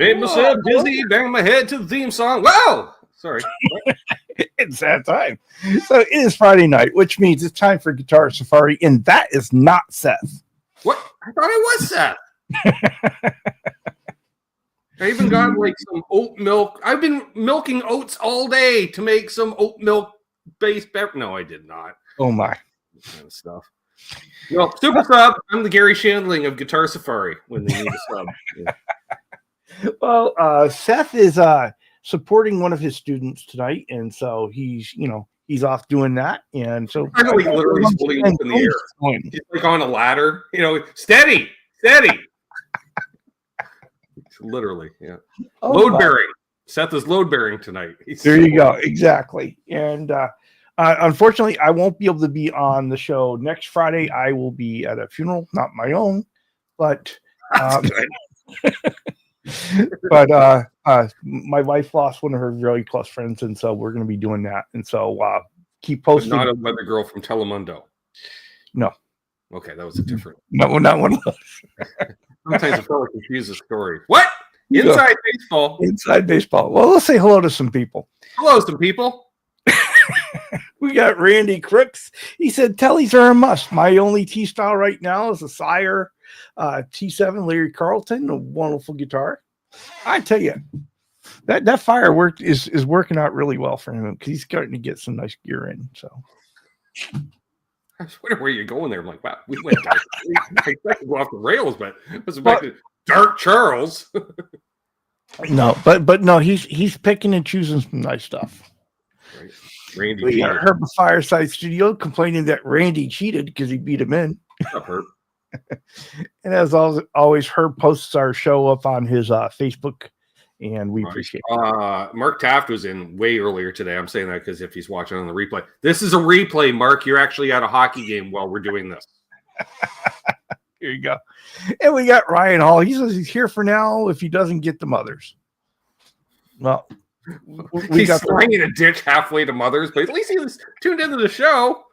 Made myself dizzy, banging my head to the theme song. Wow! Sorry. It's that time. So it is Friday night, which means it's time for Guitar Safari, and that is not Seth. What? I thought it was Seth. I even got like some oat milk. I've been milking oats all day to make some oat milk based beverage. No, I did not. Oh my. Kind of stuff. No, super sub. I'm the Gary Shandling of Guitar Safari when they need a sub. Yeah. Well, Seth is supporting one of his students tonight, and so he's off doing that, and so I know he's literally holding up in the air. He's like on a ladder, steady. Literally, yeah. Oh, load bearing. Seth is load bearing tonight. There you go, exactly. And unfortunately, I won't be able to be on the show next Friday. I will be at a funeral, not my own, but but my wife lost one of her very close friends, and so we're going to be doing that. And so keep posting. But not a weather girl from Telemundo. No. Okay, that was a different. No, not one of those. Sometimes I feel like confuse the story. What? Inside baseball. Inside baseball. Well, let's say hello to some people. Hello, some people. We got Randy Crooks. He said, Tellies are a must. My only T-style right now is a Sire T7 Larry Carlton, a wonderful guitar. I tell you, that firework is working out really well for him because he's starting to get some nice gear in. So I was wondering where you're going there. I'm like, wow, we went dark. I expected to go off the rails, but it was back to Dark Charles. No, but no, he's picking and choosing some nice stuff. Right. Randy, we got Herb Fireside Studio complaining that Randy cheated because he beat him in. What's up, Herb? And as always, Herb posts our show up on his Facebook, and we appreciate it. Mark Taft was in way earlier today. I'm saying that because if he's watching on the replay, this is a replay, Mark. You're actually at a hockey game while we're doing this. Here you go. And we got Ryan Hall. He says he's here for now if he doesn't get the mothers. Well, he's lying in a ditch halfway to mothers, but at least he was tuned into the show.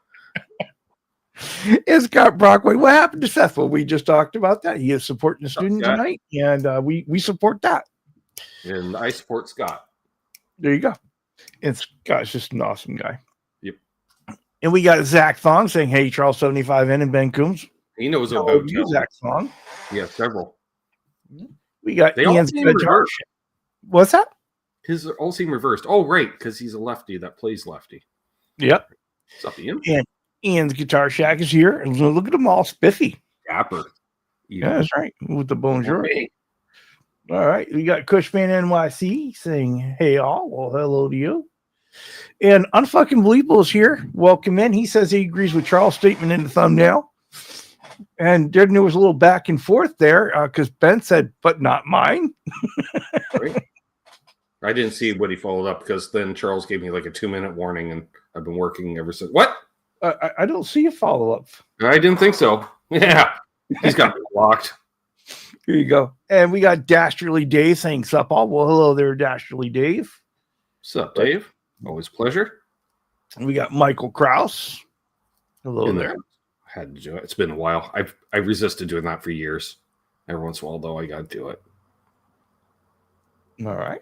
And Scott Brockway, what happened to Seth? Well, we just talked about that. He is supporting the student tonight, and we support that. And I support Scott. There you go. And Scott's just an awesome guy. Yep. And we got Zach Thong saying, hey, Charles 75N and Ben Coombs. He knows about Zach Thong. Yeah, several. We got they all seem reversed. What's that? His all seem reversed. Oh, right, because he's a lefty that plays lefty. Yep. What's up, Ian? And Ian's Guitar Shack is here. And look at them all spiffy. Dapper. Yeah, that's right. With the bonjour. All right. We got Cushman NYC saying, hey, all. Well, hello to you. And Unfucking Believable is here. Welcome in. He says he agrees with Charles' statement in the thumbnail. And then there was a little back and forth there because Ben said, but not mine. Right. I didn't see what he followed up because then Charles gave me like a 2-minute warning and I've been working ever since. What? I don't see a follow-up. I didn't think so. Yeah. He's got me blocked. Here you go. And we got Dastardly Dave saying, sup all. Well, hello there, Dastardly Dave. What's up, Dave? Always a pleasure. And we got Michael Krause. Hello there. Had to do it. It's been a while. I resisted doing that for years. Every once in a while, though, I got to do it. All right.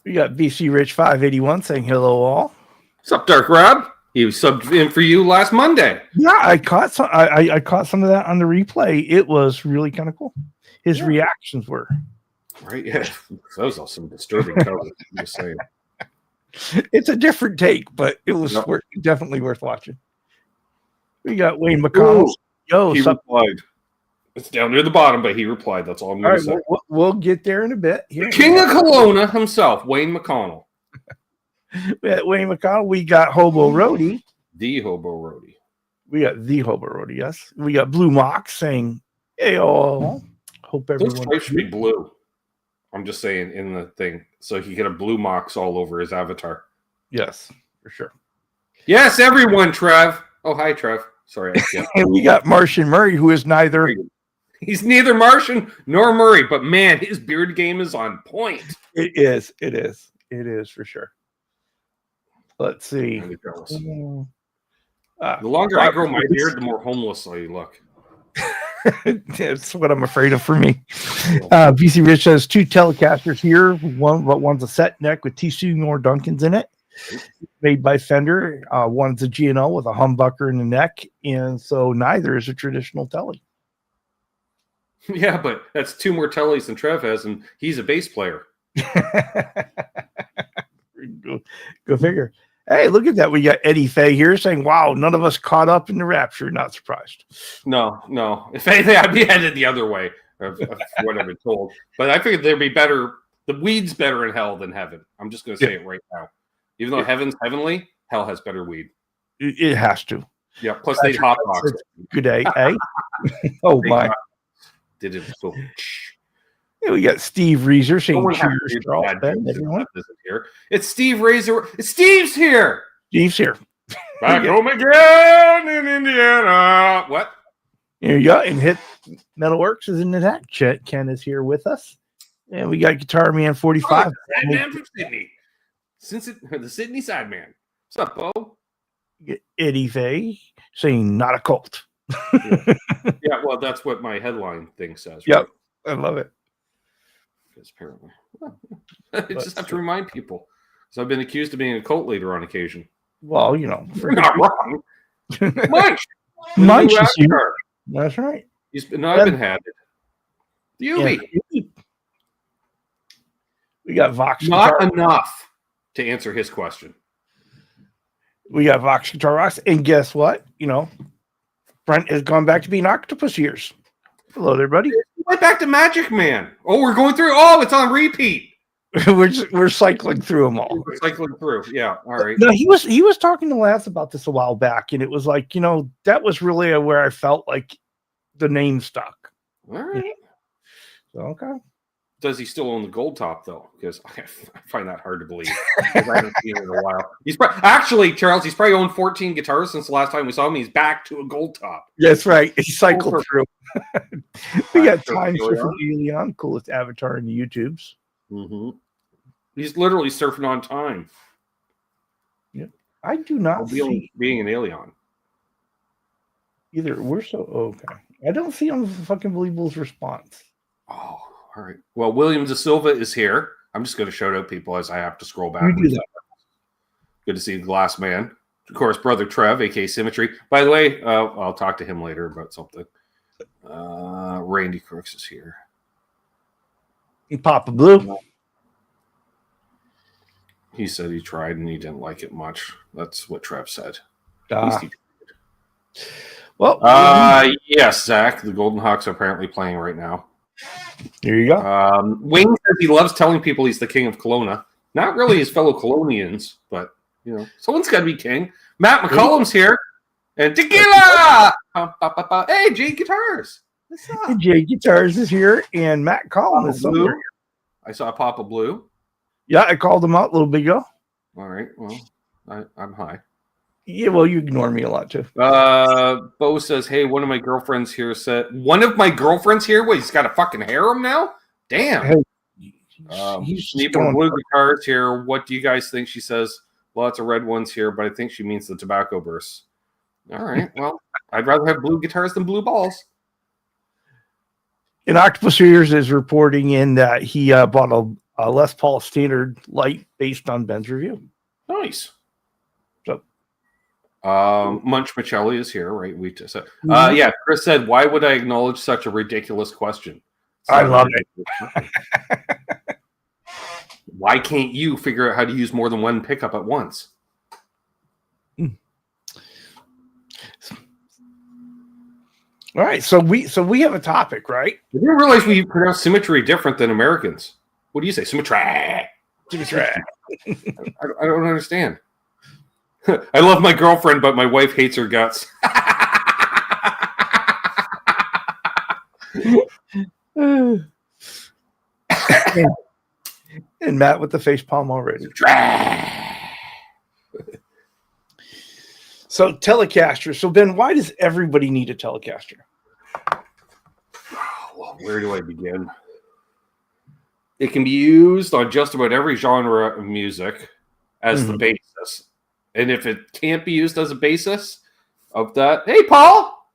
We got BC Rich 581 saying hello all. What's up, Dark Rob? He was subbed in for you last Monday. Yeah, I caught some. I caught some of that on the replay. It was really kind of cool. His reactions were right. Yeah, that was some disturbing coverage. I'm just saying. It's a different take, but it was definitely worth watching. We got Wayne McConnell. He replied. It's down near the bottom, but he replied. That's all I'm going to say. We'll get there in a bit. Here. King of Kelowna himself, Wayne McConnell. We got Wayne McConnell. We got Hobo Roadie. The Hobo Roadie. We got the Hobo Roadie, yes. We got Blue Mox saying, hey, all. Hope everyone. Those stripes should be blue. I'm just saying in the thing. So he could have blue Mox all over his avatar. Yes, for sure. Yes, everyone, Trev. Oh, hi, Trev. Sorry. And we got Martian Murray, who is neither. He's neither Martian nor Murray, but man, his beard game is on point. It is. It is for sure. Let's see. The longer I grow my beard, the more homeless I look. That's what I'm afraid of for me. BC Rich has 2 Telecasters here. One's a set neck with 2 Seymour Duncans in it, made by Fender. One's a G&O with a humbucker in the neck, and so neither is a traditional Tele. Yeah, but that's 2 more Teles than Trev has, and he's a bass player. Go figure. Hey, look at that. We got Eddie Fay here saying, wow, none of us caught up in the rapture. Not surprised. No. If anything, I'd be headed the other way of what I've been told. But I figured there'd be better. The weed's better in hell than heaven. I'm just going to say it right now. Even though heaven's heavenly, hell has better weed. It has to. Yeah, plus they hot box. Good day, eh? Oh, my. Did it go... Yeah, we got Steve Reeser saying cheers to all everyone. Here. It's Steve Razor. Steve's here. Steve's here. Back home again in Indiana. What? There you go. And Hit Metalworks is in the chat. Ken is here with us. And we got Guitar Man 45. That man from Sydney. The Sydney side man. What's up, Bo? Eddie Fay saying not a cult. Yeah, well, that's what my headline thing says. Right? Yep. I love it. Because apparently, I just have to remind people. So I've been accused of being a cult leader on occasion. Well, you know, you're not wrong. Munch, is here. That's right. I've been had it. Beauty. We got Vox. Not enough to answer his question. We got Vox Guitar Rocks, and guess what? You know, Brent has gone back to being Octopus Years. Hello there, buddy. Went back to Magic Man. Oh, we're going through. Oh, it's on repeat. we're cycling through them all. We're cycling through. Yeah. All right. No, he was talking to Lance about this a while back, and it was like, you know, that was really where I felt like the name stuck. All right. So, okay. Does he still own the gold top though? Because I find that hard to believe. I haven't seen it in a while. Actually, Charles, he's probably owned 14 guitars since the last time we saw him. He's back to a gold top. That's right. He cycled through. We got Time Surfing Alien, coolest avatar in the YouTubes. Mm-hmm. He's literally surfing on time. Yeah, I do not see being an alien. Either. We're so okay. I don't see on fucking Believable's response. Oh. All right. Well, William Da Silva is here. I'm just going to shout out people as I have to scroll back. We do that. Good to see the Glass Man. Of course, Brother Trev, a.k.a. Symmetry. By the way, I'll talk to him later about something. Randy Crooks is here. Papa Blue. He said he tried and he didn't like it much. That's what Trev said. Well, yes, Zach. The Golden Hawks are apparently playing right now. Here you go. Wayne says he loves telling people he's the king of Kelowna. Not really his fellow Kelownians, but you know, someone's got to be king. Matt McCollum's here, and Tequila. Hey, Jay Guitars. What's up? Jay Guitars is here, and Matt Collum is somewhere. I saw Papa Blue. Yeah, I called him out a little bit ago. All right. Well, I'm high. Yeah, well, you ignore me a lot too. Bo says, "Hey, one of my girlfriends here said Wait, he's got a fucking harem now. Damn." Hey, he's need more blue guitars here. What do you guys think? She says, "Lots of red ones here, but I think she means the tobacco bursts." All right. Well, I'd rather have blue guitars than blue balls. And Octopus Ears is reporting in that he bought a Les Paul Standard Light based on Ben's review. Nice. So, Munch Michelli is here, right? We just said, yeah. Chris said, "Why would I acknowledge such a ridiculous question?" I love it. Why can't you figure out how to use more than one pickup at once? All right, so we have a topic, right? I didn't realize we pronounce symmetry different than Americans. What do you say? Symmetry. Symmetry. I don't understand. I love my girlfriend, but my wife hates her guts. And Matt with the face palm already. So Telecaster. So Ben, why does everybody need a Telecaster? Well, where do I begin? It can be used on just about every genre of music as the basis. And if it can't be used as a basis of that, hey, Paul.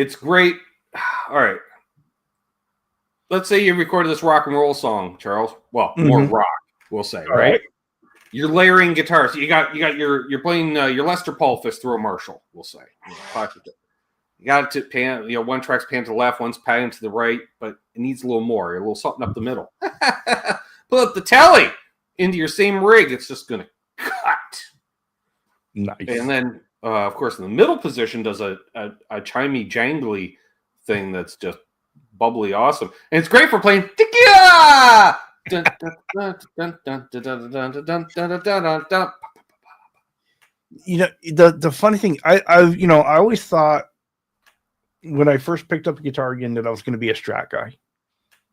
It's great. All right. Let's say you recorded this rock and roll song, Charles. Well, more rock, we'll say, right? You're layering guitars. You got you're playing your Lester Paul Fist through a Marshall, we'll say. You got it to pan, one track's pan to the left, one's panning to the right, but it needs a little more, a little something up the middle. Pull up the Tele into your same rig, it's just gonna cut. Nice. And then of course in the middle position does a chimey jangly thing that's just bubbly awesome. And it's great for playing tequila. The funny thing, I always thought when I first picked up the guitar again that I was going to be a Strat guy,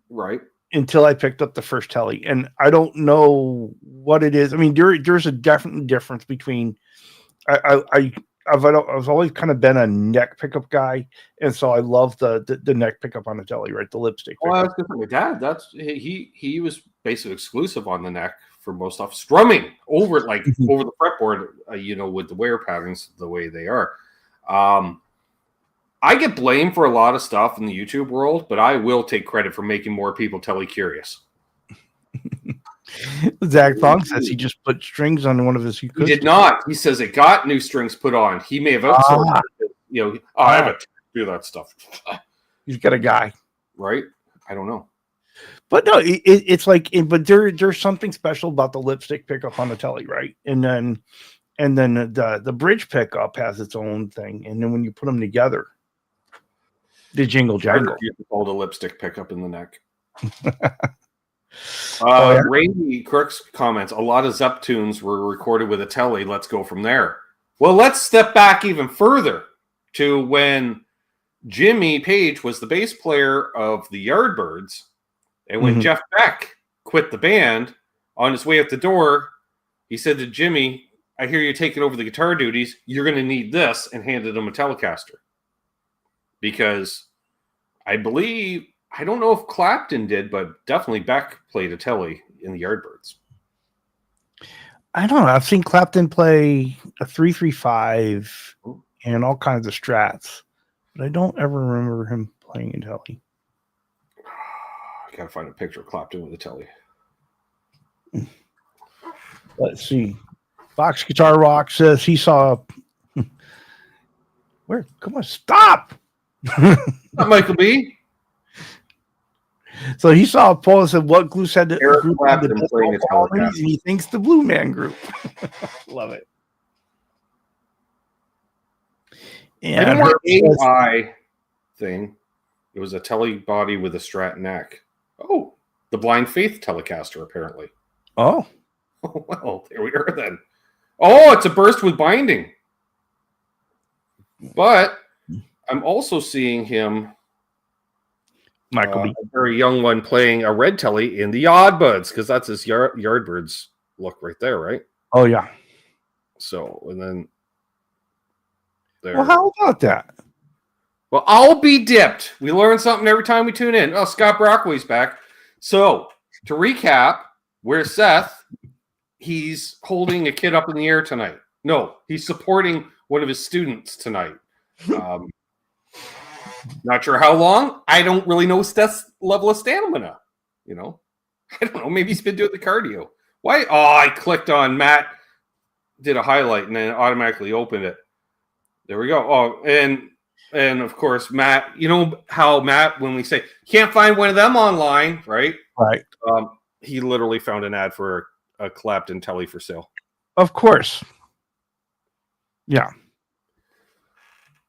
right? Until I picked up the first Tele, and I don't know what it is. I mean, there's a definite difference between. I've always kind of been a neck pickup guy, and so I love the neck pickup on the Tele, right? The lipstick. Well, that's good for my dad. That's he was basically exclusive on the neck for most stuff, strumming over over the fretboard, with the wear patterns the way they are. I get blamed for a lot of stuff in the YouTube world, but I will take credit for making more people Tele curious. Zach Thong says he just put strings on one of his acoustics. He did not. He says it got new strings put on. He may have outsourced it. I have to do that stuff. He's got a guy. Right? I don't know. But no, it's like, but there's something special about the lipstick pickup on the Tele, right? And then the bridge pickup has its own thing. And then when you put them together, they jingle jangle. You can hold a lipstick pickup in the neck. Randy Crooks comments, a lot of Zepp tunes were recorded with a Tele. Let's go from there. Well, let's step back even further to when Jimmy Page was the bass player of the Yardbirds, and when Jeff Beck quit the band, on his way out the door, he said to Jimmy, I hear you're taking over the guitar duties. You're going to need this, and handed him a Telecaster. Because I don't know if Clapton did, but definitely Beck played a Tele in the Yardbirds. I don't know. I've seen Clapton play a 335 and all kinds of Strats, but I don't ever remember him playing a Tele. I gotta find a picture of Clapton with a Tele. Let's see. Fox Guitar Rock says he saw. Where? Come on, stop! Not Michael B. So he saw a poll that said, "What group had Eric Clapton playing a Telecaster?" And he thinks the Blue Man Group. Love it. And her AI thing, it was a Tele body with a Strat neck. Oh, the Blind Faith Telecaster, apparently. Oh, well, there we are then. Oh, it's a burst with binding. But I'm also seeing him, Michael B. a very young one, playing a red Tele in the Oddbuds, because that's his Yardbirds look right there, right? Oh, yeah. So, and then there. Well, how about that? Well, I'll be dipped. We learn something every time we tune in. Oh, Scott Brockway's back. So, to recap, where's Seth? He's holding a kid up in the air tonight. No, he's supporting one of his students tonight. Not sure how long. I don't really know Seth's level of stamina. I don't know. Maybe he's been doing the cardio. Why? Oh, I clicked on Matt, did a highlight, and then automatically opened it. There we go. Oh, and of course, Matt, you know how Matt, when we say, can't find one of them online, right? Right. He literally found an ad for a Clapton Tele for sale. Of course. Yeah.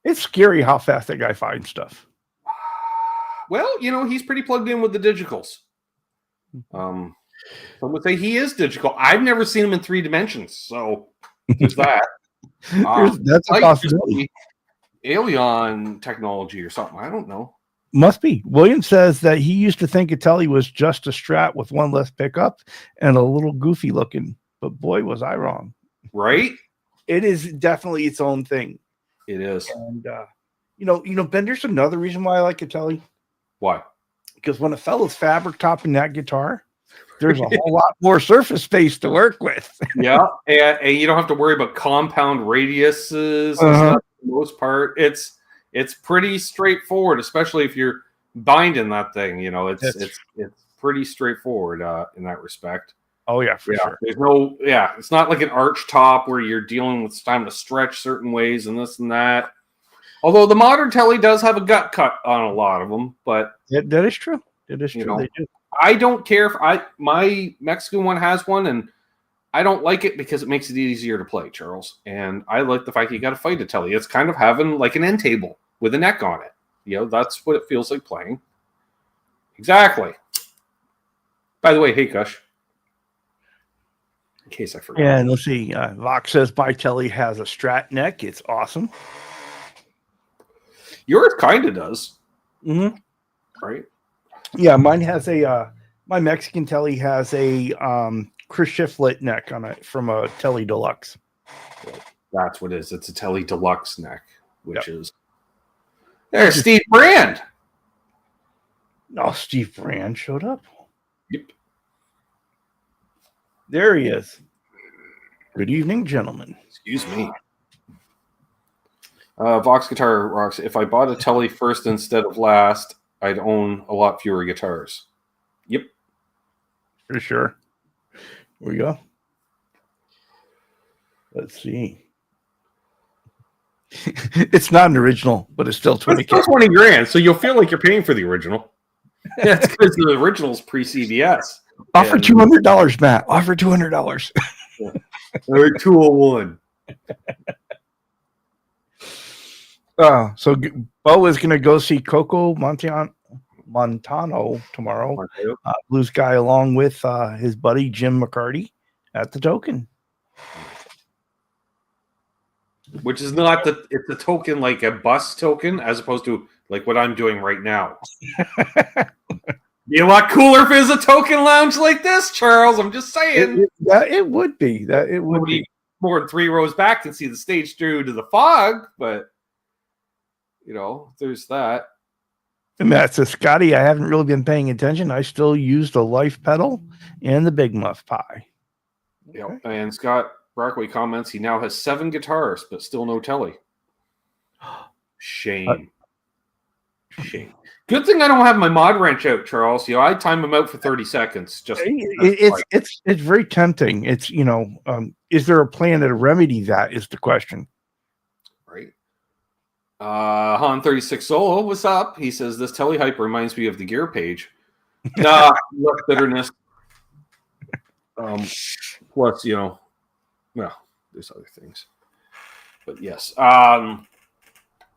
It's scary how fast that guy finds stuff. Well, he's pretty plugged in with the digitals. Some would say he is digital. I've never seen him in 3 dimensions, so there's that. That's a possibility. Alien technology or something. I don't know. Must be. William says that he used to think a Tele was just a Strat with one less pickup and a little goofy looking, but boy, was I wrong. Right? It is definitely its own thing. It is. And, Ben, there's another reason why I like a Tele. Why? Because when a fellow's fabric topping that guitar, there's a whole lot more surface space to work with. Yeah, and you don't have to worry about compound radiuses and stuff for the most part. it's pretty straightforward, especially if you're binding that thing. It's pretty straightforward in that respect. Oh yeah, for sure. There's no, it's not like an arch top where you're dealing with time to stretch certain ways and this and that. Although the modern Tele does have a gut cut on a lot of them, but that is true. It is true. They do. I don't care if my Mexican one has one, and I don't like it because it makes it easier to play, Charles. And I like the fact you got to fight a Tele. It's kind of having like an end table with a neck on it. That's what it feels like playing. Exactly. By the way, hey, Kush. In case I forgot. Yeah, and let's see. Vox says my Tele has a strat neck. It's awesome. Yours kind of does. Mm-hmm. Right? Yeah, mine has my Mexican Tele has a Chris Shiflett neck on it from a Tele Deluxe. That's what it is. It's a Tele Deluxe neck, which is... There's Steve Brand. Oh, Steve Brand showed up. Yep. There he is. Good evening, gentlemen. Excuse me. Vox Guitar Rocks. If I bought a Tele first instead of last, I'd own a lot fewer guitars. Yep. For sure. Here we go. Let's see. It's not an original, but it's still 20. It's still 20 grand, so you'll feel like you're paying for the original. That's because the original's pre-CBS. Offer $200, Matt. Offer $200. Or 201. So Bo is going to go see Coco Montano tomorrow. Blues guy along with his buddy Jim McCarty at the Token. Which is not it's a token like a bus token as opposed to like what I'm doing right now. Be a lot cooler if it was a token lounge like this, Charles. I'm just saying. It would be. It would be more than 3 rows back and see the stage through to the fog, but there's that. And Matt says, Scotty, I haven't really been paying attention. I still use the Life pedal and the Big Muff Pie. Yep. Okay. And Scott Brockway comments he now has 7 guitars, but still no Tele. Shame. Shame. Good thing I don't have my mod wrench out, Charles. I time them out for 30 seconds. It's very tempting. It's is there a plan to remedy that? Is the question. Right. Han 36 Solo, what's up? He says this Tele hype reminds me of the gear page. Nah, less bitterness. Plus, there's other things. But yes.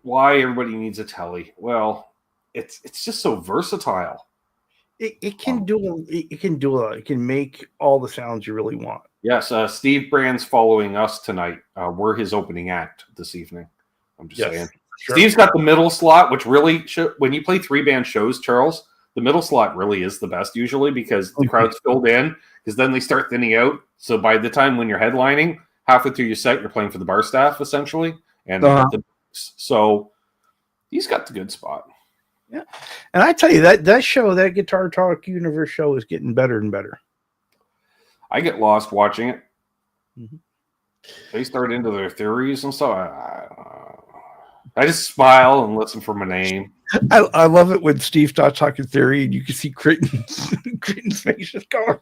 Why everybody needs a Tele? Well, it's just so versatile. It can make all the sounds you really want. Yes, Steve Brand's following us tonight. We're his opening act this evening. I'm just saying. Sure. Steve's got the middle slot, which really when you play 3-band shows, Charles, the middle slot really is the best usually because the crowd's filled in. Because then they start thinning out. So by the time when you're headlining, halfway through your set, you're playing for the bar staff essentially, and so he's got the good spot. Yeah, and I tell you that show, that Guitar Talk Universe show, is getting better and better. I get lost watching it. Mm-hmm. They start into their theories and stuff. I just smile and listen for my name. I love it when Steve starts talking theory and you can see Critten's face just going.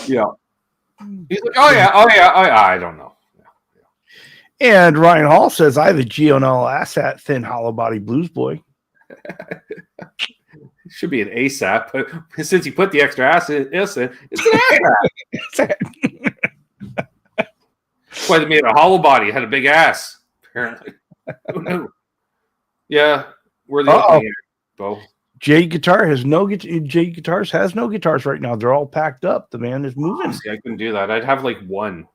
Yeah. He's like, oh yeah. I don't know. And Ryan Hall says, I have a GNL ASAT thin hollow body blues boy. It should be an ASAP, but since you put the extra ass in, it's an ASAP. That's why they made a hollow body. It had a big ass, apparently. Who knew? Yeah, we're the opening, Bo. Jay Guitars has no guitars right now. They're all packed up. The man is moving. See, I couldn't do that. I'd have like one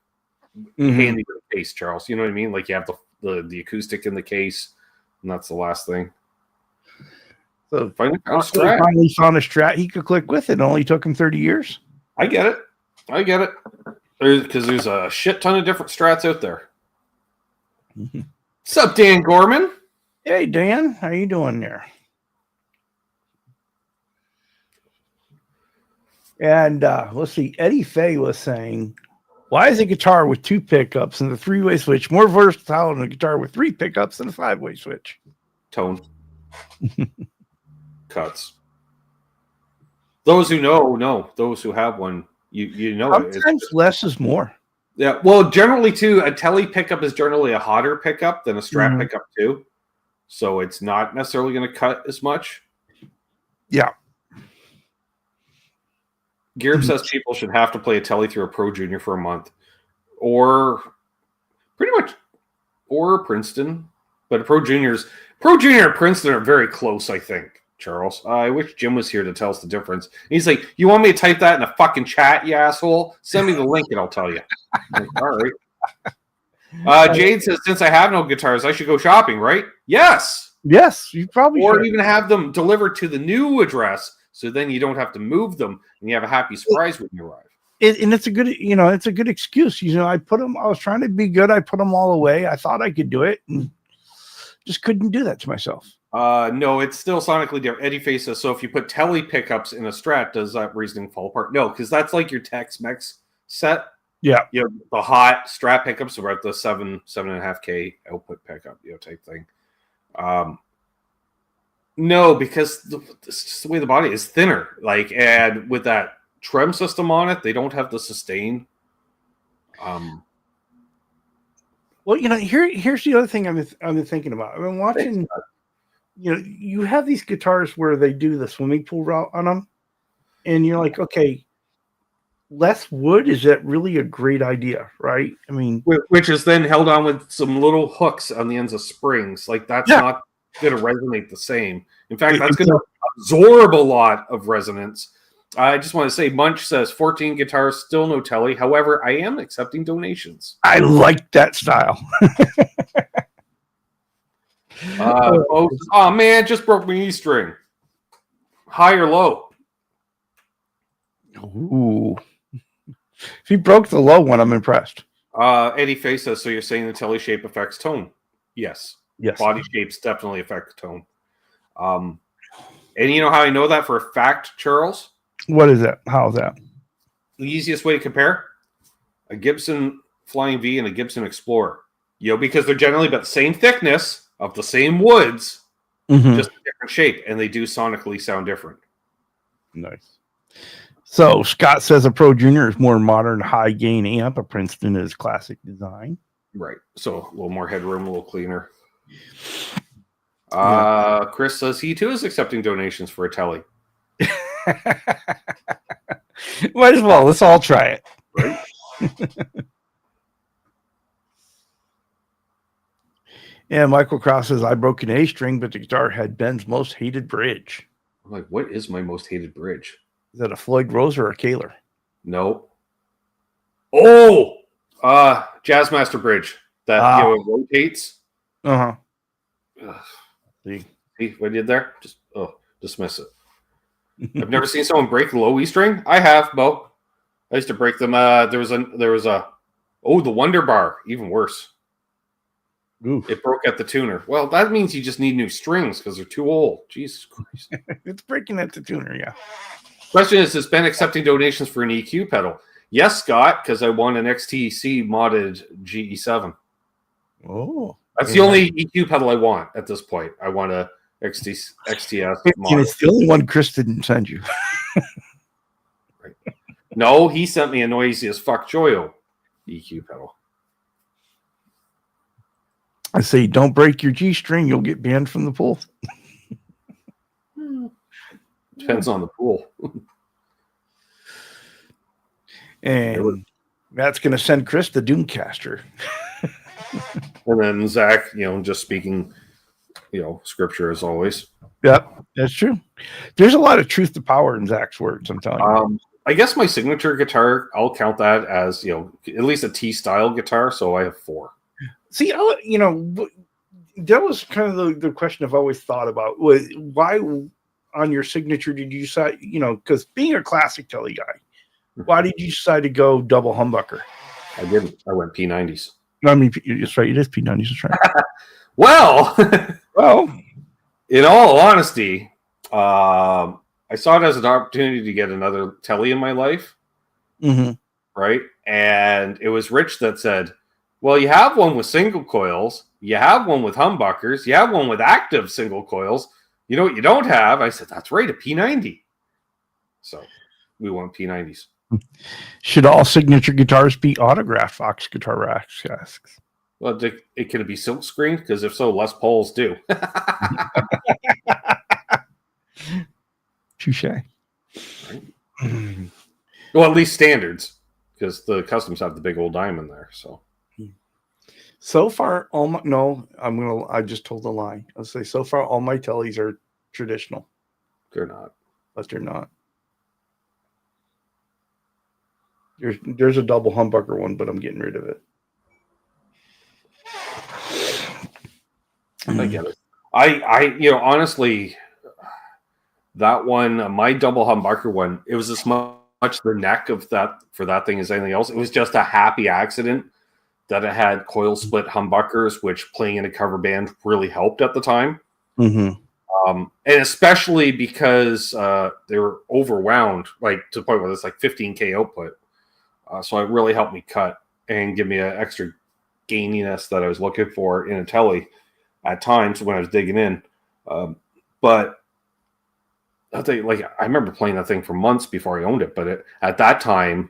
handy with the case, Charles. You know what I mean? Like you have the acoustic in the case, and that's the last thing. So finally found a Strat he could click with. It only took him 30 years. I get it. Because there's a shit ton of different Strats out there. What's up, Dan Gorman? Hey, Dan. How you doing there? And let's see. Eddie Fay was saying, Why is a guitar with 2 pickups and the 3-way switch more versatile than a guitar with 3 pickups and a 5-way switch? Tone. Cuts. Those who know. Those who have one, you know it. Sometimes less is more. Yeah, well, generally too, a Tele pickup is generally a hotter pickup than a Strat pickup too, so it's not necessarily going to cut as much. Yeah. Gearb says people should have to play a Tele through a Pro Junior for a month, or pretty much, or Princeton. But a Pro Junior and Princeton are very close, I think. Charles, I wish Jim was here to tell us the difference. He's like, "You want me to type that in a fucking chat, you asshole? Send me the link and I'll tell you." I'm like, all right. Jade says, "Since I have no guitars, I should go shopping, right?" Yes. Yes, you probably or should. even have them delivered to the new address, so then you don't have to move them, and you have a happy surprise when you arrive. And it's a good, it's a good excuse. I was trying to be good. I put them all away. I thought I could do it, and just couldn't do that to myself. No, it's still sonically different. Eddie Face says, so if you put Tele pickups in a Strat, does that reasoning fall apart? No, because that's like your Tex-Mex set. Yeah. The hot Strat pickups are at the 7.5K output pickup, type thing. No, because this is just the way the body is thinner. And with that trem system on it, they don't have the sustain. Well, here's the other thing I've been thinking about. I've been watching. You have these guitars where they do the swimming pool route on them, and you're like, okay, less wood, is that really a great idea, right? I mean, which is then held on with some little hooks on the ends of springs. That's not going to resonate the same. In fact, that's going to absorb a lot of resonance. I just want to say, Munch says 14 guitars, still no Tele. However, I am accepting donations. I like that style. Oh man, just broke my E string. High or low? Ooh. If he broke the low one, I'm impressed. Eddie Face says, so you're saying the Tele shape affects tone? Yes. Body shapes definitely affect tone. And you know how I know that for a fact, Charles? What is that? How is that? The easiest way to compare? A Gibson Flying V and a Gibson Explorer. Because they're generally about the same thickness of the same woods, just a different shape, and they do sonically sound different. Nice. So Scott says a Pro Junior is more modern, high gain amp. A Princeton is classic design. Right. So a little more headroom, a little cleaner. Chris says he too is accepting donations for a Tele. Might as well. Let's all try it. Right. And Michael Cross says, I broke an A string, but the guitar had Ben's most hated bridge. I'm like, what is my most hated bridge? Is that a Floyd Rose or a Kaler? No. Oh! Jazzmaster bridge. That it rotates. Uh-huh. See what I did there? Just dismiss it. I've never seen someone break the low E string. I have, Bo. I used to break them. There was the Wonder Bar, even worse. Oof. It broke at the tuner. Well, that means you just need new strings because they're too old. Jesus Christ. It's breaking at the tuner, yeah. Question is Ben accepting donations for an EQ pedal? Yes, Scott, because I won an XTC modded GE7. Oh. That's the only EQ pedal I want at this point. I want a XTS model. And it's the only one Chris didn't send you. Right. No, he sent me a noisy as fuck Joyo EQ pedal. I say, don't break your G string. You'll get banned from the pool. Depends on the pool. And that's going to send Chris the Doomcaster. And then Zach, just speaking, scripture as always. Yep, that's true. There's a lot of truth to power in Zach's words, I'm telling you. I guess my signature guitar, I'll count that as, at least a T-style guitar, so I have 4. See, that was kind of the question I've always thought about. Was why on your signature did you decide, because being a classic Tele guy, why did you decide to go double humbucker? I didn't. I went P90s. I mean, it's right. It is P90s. That's right. Well, in all honesty, I saw it as an opportunity to get another Tele in my life. Mm-hmm. Right. And it was Rich that said, well, you have one with single coils, you have one with humbuckers, you have one with active single coils. You know what you don't have? I said, that's right, a P90. So we want P90s. Should all signature guitars be autographed? Fox Guitar Racks asks. Well, it can be silk screened? Because if so, Les Pauls do. Touche. Right. Well, at least standards, because the customs have the big old diamond there. So far, I just told a lie. I'll say so far all my Teles are traditional. They're not. But they're not. There's a double humbucker one, but I'm getting rid of it. I get it. I honestly, that one, my double humbucker one, it was as much the neck of that for that thing as anything else. It was just a happy accident that it had coil split humbuckers, which playing in a cover band really helped at the time. Mm-hmm. And especially because they were overwound, like to the point where it's like 15K output. So it really helped me cut and give me an extra gaininess that I was looking for in a Tele at times when I was digging in. But I'll tell you, like, I remember playing that thing for months before I owned it. But at that time,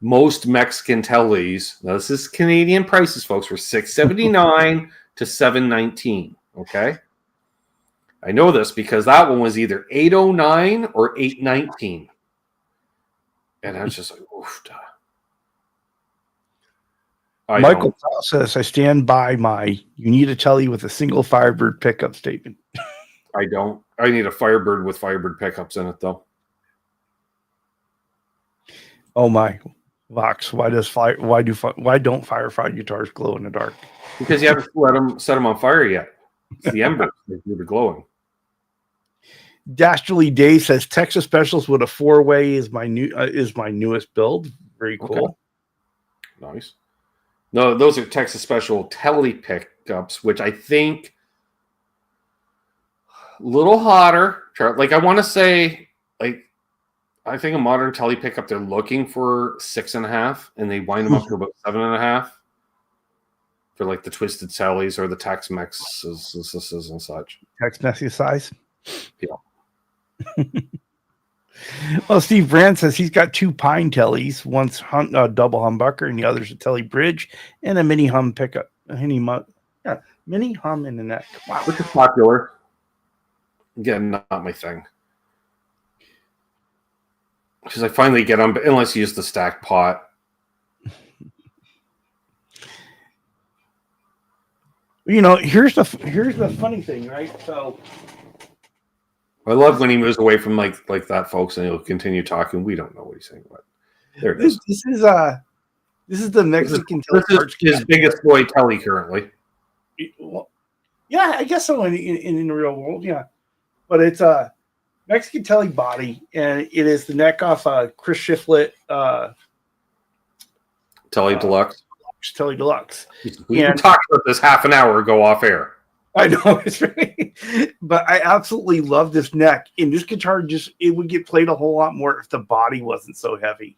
most Mexican Teles, now this is Canadian prices, folks, were $679 to $719. Okay. I know this because that one was either $809 or $819. And I was just like, oof. Michael says, I stand by my you need a Tele with a single Firebird pickup statement. I don't. I need a Firebird with Firebird pickups in it, though. Oh my, Vox! Why don't Firefly guitars glow in the dark? Because you haven't set them on fire yet. It's the embers that do the glowing. Dastardly Day says Texas Specials with a 4-way is my newest build. Very cool. Okay. Nice. No, those are Texas Special Tele pickups, which I think a little hotter. Like I want to say, like I think a modern Tele pickup they're looking for 6.5, and they wind them up to about 7.5 for like the Twisted Teles or the Tex-Mexes and such. Tex-Mex size. Yeah. Well, Steve Brand says he's got 2 Pine Teles, one's double humbucker and the other's a Tele bridge and a mini hum pickup. Mini hum in the neck. Wow. Which is popular. Again, not my thing. Because I finally get them, unless you use the stack pot. Here's the funny thing, right? So I love when he moves away from like that, folks, and he'll continue talking. We don't know what he's saying, but there it is. This is the Mexican Tele. This is his biggest boy Tele currently. Well, yeah, I guess so in the real world, yeah. But it's a Mexican Tele body, and it is the neck off Chris Shiflett Tele Deluxe. Tele Deluxe. We talked about this half an hour ago off air. I know it's right, but I absolutely love this neck. And this guitar it would get played a whole lot more if the body wasn't so heavy.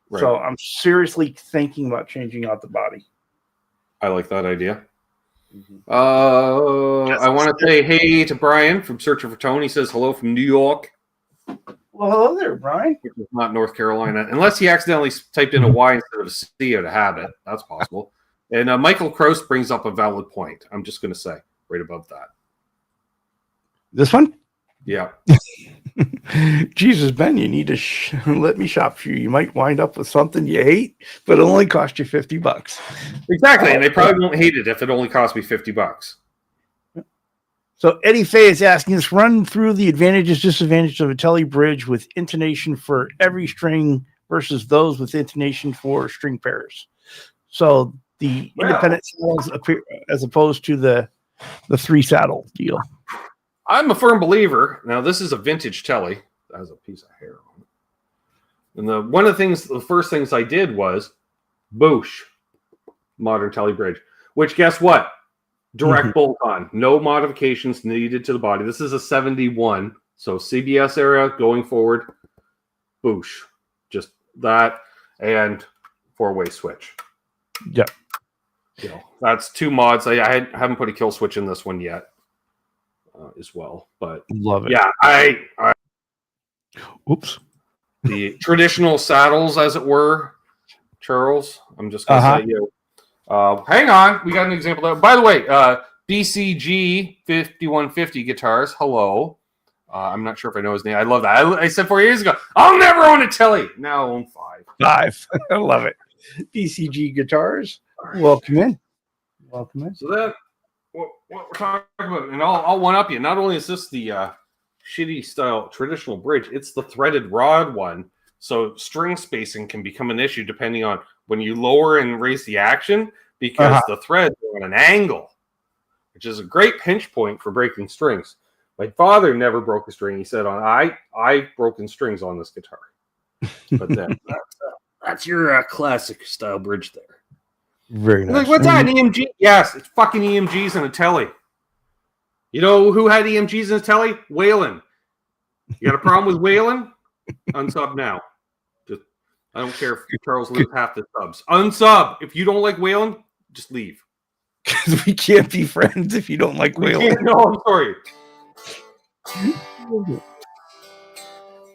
Right. So I'm seriously thinking about changing out the body. I like that idea. Mm-hmm. I want to say hey to Brian from Searching for Tone. He says hello from New York. Well, hello there, Brian. It's not North Carolina, unless he accidentally typed in a Y instead of a C out of habit. That's possible. And Michael Kraus brings up a valid point. I'm just going to say. Right above that. This one? Yeah. Jesus, Ben, you need to let me shop for you. You might wind up with something you hate, but it'll only cost you $50. Exactly. And they probably won't hate it if it only cost me $50. So Eddie Fay is asking us, run through the advantages, disadvantages of a Tele bridge with intonation for every string versus those with intonation for string pairs. So the independent saddles appear as opposed to the 3-saddle deal. I'm a firm believer. Now, this is a vintage Tele. That has a piece of hair on it. And the first things I did was Boosh modern Tele bridge, which guess what? Direct bolt on. No modifications needed to the body. This is a 71. So CBS era going forward. Boosh. Just that. And 4-way switch. Yeah. That's 2 mods. I haven't put a kill switch in this one yet, as well. But Love it. yeah, I Oops. the traditional saddles, as it were, Charles. I'm just gonna say hang on, we got an example there. By the way, BCG 5150 guitars. Hello. I'm not sure if I know his name. I love that. I said 4 years ago, I'll never own a Tele. Now I own 5. 5. I love it. BCG guitars. Welcome in. Welcome in. So that what we're talking about, and I'll one up you. Not only is this the shitty style traditional bridge, it's the threaded rod one. So string spacing can become an issue depending on when you lower and raise the action, because the threads are on an angle, which is a great pinch point for breaking strings. My father never broke a string. He said, I broken strings on this guitar. But then that's your classic style bridge there. Very nice. Like, what's that, an EMG? Yes, it's fucking EMGs and a Tele. You know who had EMGs and a Tele? Waylon. You got a problem with Waylon? Unsub now. Just, I don't care if Charles loses half the subs. Unsub. If you don't like Waylon, just leave. Because we can't be friends if you don't like Waylon. No, I'm sorry.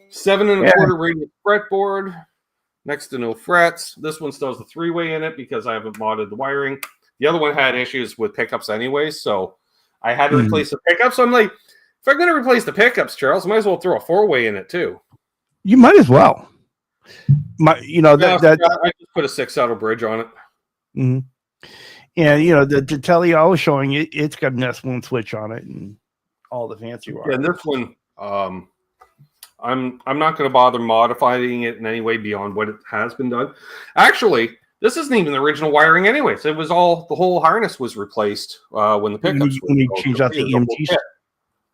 7 1/4 radius fretboard. Next to no frets. This one still has the 3-way in it because I haven't modded the wiring. The other one had issues with pickups anyways, so I had to replace the pickups. So I'm like, if I'm going to replace the pickups, Charles, I might as well throw a 4-way in it too. You might as well. I just put a 6-saddle bridge on it. Mm-hmm. And the Tele I was showing you, it's got an S1 switch on it and all the fancy wires. Yeah, and this one, I'm not going to bother modifying it in any way beyond what it has been done. Actually, this isn't even the original wiring anyways. It was all, the whole harness was replaced when the pickups when you change out the EMGs.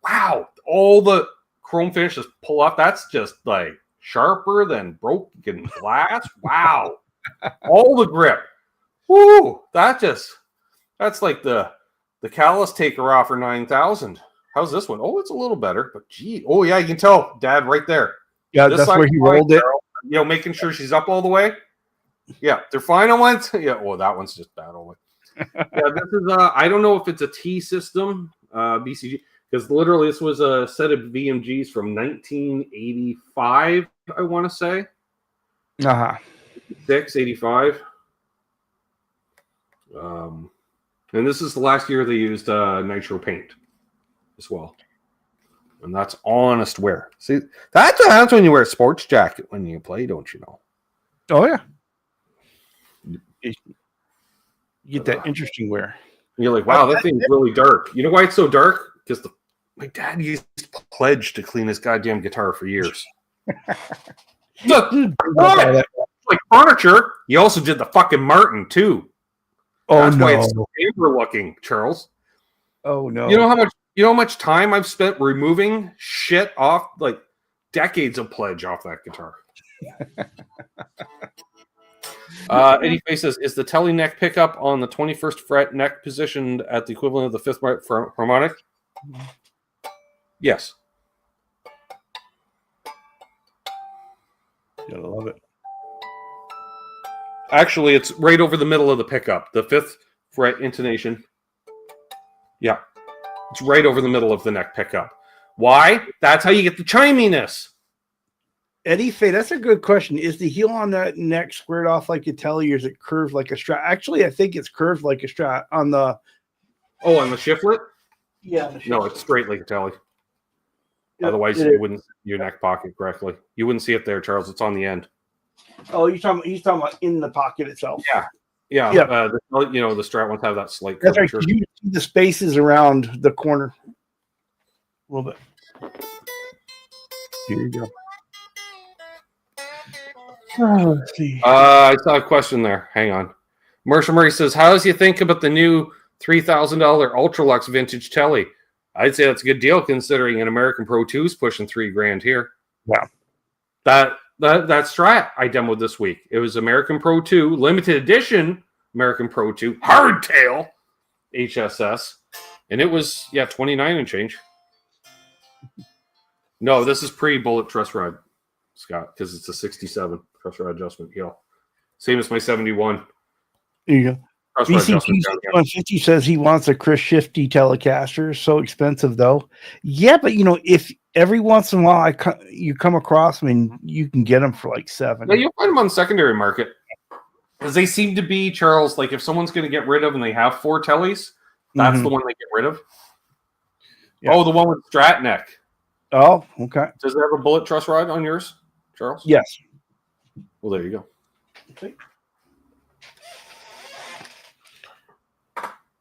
Wow, all the chrome finishes pull up. That's just like sharper than broken glass. Wow. All the grip. Woo, that's like the callus taker off for 9,000. How's this one? Oh, it's a little better, but gee. Oh, yeah, you can tell, Dad, right there. Yeah, that's where he rolled it. Making sure she's up all the way. Yeah, they're fine on one. Yeah, well, that one's just bad all the way. Yeah, this is, I don't know if it's a T system, BCG, because literally this was a set of VMGs from 1985, I want to say. 85. And this is the last year they used nitro paint as well, and that's honest wear. See, that's when you wear a sports jacket when you play, don't you know? Oh yeah, you get that interesting wear. You're like, wow, that thing's really dark. You know why it's so dark? Because my dad used to pledge to clean his goddamn guitar for years. Like furniture. He also did the fucking Martin too. That's why it's so amber looking, Charles. Oh no! You know how much time I've spent removing shit off, like decades of pledge off that guitar. Eddie Face says, is the Tele neck pickup on the 21st fret neck positioned at the equivalent of the 5th harmonic? Yes. Gotta love it. Actually, it's right over the middle of the pickup. The 5th fret intonation. Yeah. It's right over the middle of the neck pickup. Why? That's how you get the chiminess. Eddie Faye, that's a good question. Is the heel on that neck squared off like a Tele, or is it curved like a Strat? Actually, I think it's curved like a Strat on the... Oh, on the shiflet? Yeah. No, it's straight like a Tele. Otherwise, you wouldn't see your neck pocket correctly. You wouldn't see it there, Charles. It's on the end. Oh, he's talking about in the pocket itself. Yeah. The Strat ones have that slight curvature. That's right. You see the spaces around the corner a little bit. Here you go. Oh, let's see. I saw a question there. Hang on. Marshall Murray says, how does you think about the new $3,000 Ultralux vintage Tele? I'd say that's a good deal considering an American Pro 2 is pushing $3,000 here. Wow. That Strat I demoed this week. It was American Pro 2, limited edition American Pro 2, hardtail HSS. And it was, 29 and change. No, this is pre-bullet truss rod, Scott, because it's a 67 truss rod adjustment. Same as my 71. There you go. Cross rod adjustment BCG down here. 150 says he wants a Chris Shifty Telecaster. So expensive though. Yeah, but if every once in a while you come across them and you can get them for like $7. Yeah, you'll find them on the secondary market. Because they seem to be, Charles, like if someone's going to get rid of and they have 4 Teles, that's the one they get rid of. Yeah. Oh, the one with Strat neck. Oh, okay. Does it have a bullet truss rod on yours, Charles? Yes. Well, there you go. Okay.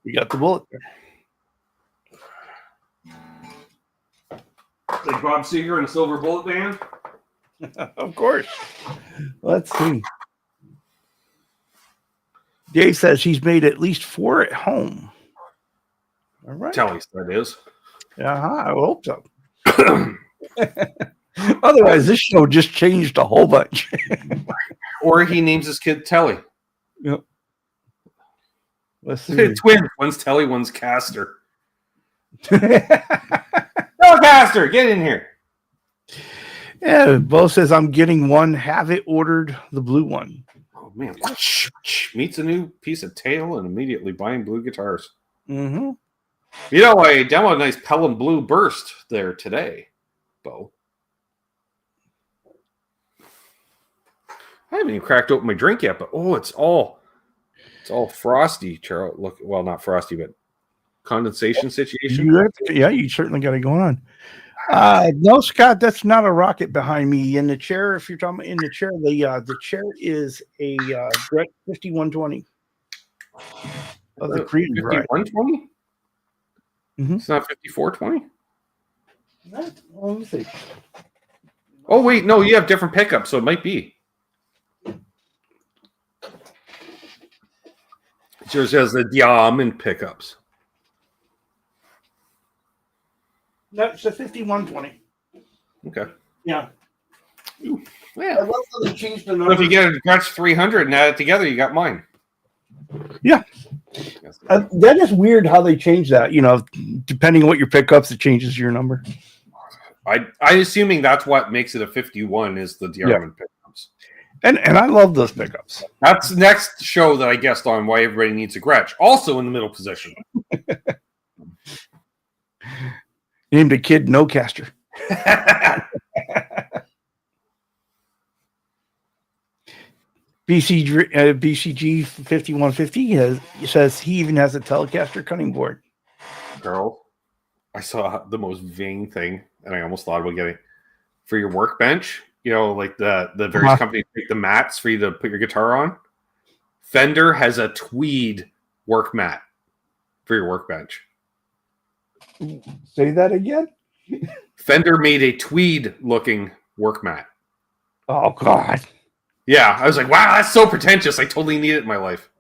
You got the bullet there. Like Bob Seger and a silver bullet band? Of course. Let's see. Dave says he's made at least 4 at home. All right. Teles, that is. I hope so. Otherwise, this show just changed a whole bunch. Or he names his kid Tele. Yep. Let's see. Twins. One's Tele, one's Caster. Telecaster, get in here. Yeah, Bo says I'm getting one. Have it ordered, the blue one. Oh man, meets a new piece of tail and immediately buying blue guitars. Mm-hmm. You know, I demoed a nice Pelham Blue Burst there today, Bo. I haven't even cracked open my drink yet, but it's all frosty, Charles. Look, well, not frosty, but condensation situation. You certainly got it going on. No, Scott, that's not a rocket behind me in the chair. If you're talking about in the chair, the chair is a Gretsch 5120 of the Korean variety. 5120? Mm-hmm. It's not 5420? Let me see. Oh wait, no, you have different pickups, so it might be. Yours has the diamond pickups. No, it's a 5120. Okay. Yeah. Ooh, yeah. I love how they changed the number. So if you get a Gretsch 300 and add it together, you got mine. Yeah. That is weird how they change that. Depending on what your pickups, it changes your number. I assuming that's what makes it a 51 is the diamond pickups. And I love those pickups. That's the next show that I guessed on why everybody needs a Gretsch. Also in the middle position. Named a kid No Caster. BCG 5150 says he even has a Telecaster cutting board. Girl, I saw the most vain thing, and I almost thought about getting for your workbench. Like the various companies make the mats for you to put your guitar on. Fender has a tweed work mat for your workbench. Say that again? Fender made a tweed-looking work mat. Oh, God. Yeah, I was like, wow, that's so pretentious. I totally need it in my life.